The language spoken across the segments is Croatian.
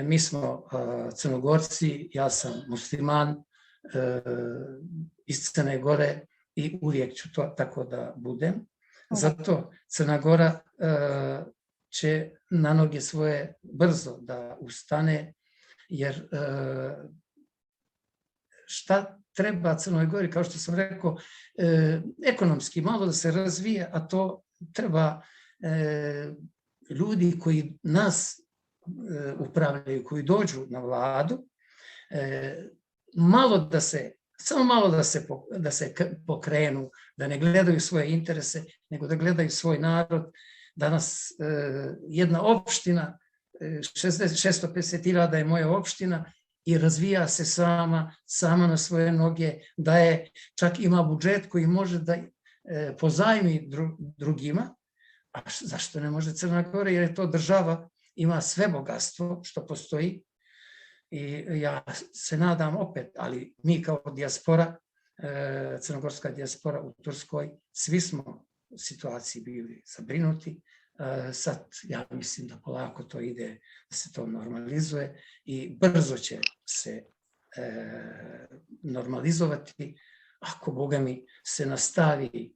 Mi smo Crnogorci, ja sam musliman iz Crne Gore i uvijek ću to tako da budem. Zato Crna Gora će na noge svoje brzo da ustane, jer šta treba Crnoj Gori, kao što sam rekao, ekonomski malo da se razvije, a to treba ljudi koji nas upravljaju, koji dođu na vladu, samo malo da se pokrenu, da ne gledaju svoje interese, nego da gledaju svoj narod. Danas jedna opština, 650.000 je moja opština i razvija se sama na svoje noge, čak ima budžet koji može da pozajmi drugima. A zašto ne može Crna Gora? Jer je to država, ima sve bogatstvo što postoji. I ja se nadam opet, ali mi kao dijaspora, crnogorska dijaspora u Turskoj, svi smo u situaciji bili zabrinuti. Sad ja mislim da polako to ide, da se to normalizuje i brzo će se normalizovati. Ako Boga mi se nastavi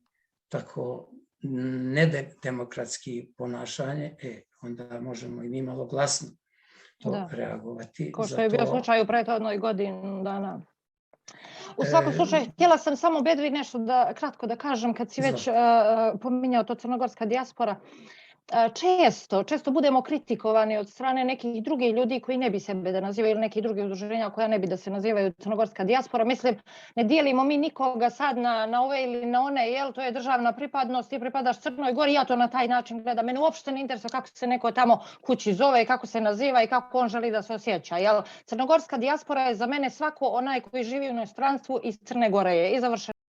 tako nedemokratski ponašanje, onda možemo i mi malo glasno to reagovati. Kao što je bio slučaj u prethodnoj godinu dana. U svakom slučaju, htjela sam samo Bedvi nešto kratko da kažem, kad si već pominjao to crnogorska dijaspora. Često budemo kritikovani od strane nekih drugih ljudi koji ne bi sebe da nazivaju, ili nekih drugih udruženja koja ne bi da se nazivaju crnogorska dijaspora. Mislim, ne dijelimo mi nikoga sad na ove ili na one, jel, to je državna pripadnost, ti pripadaš Crnoj Gori, ja to na taj način gledam. Mene uopšte ne interesuje kako se neko tamo kući zove, kako se naziva i kako on želi da se osjeća, jel. Crnogorska dijaspora je za mene svako onaj koji živi u inostranstvu iz Crne Gore je i završeno.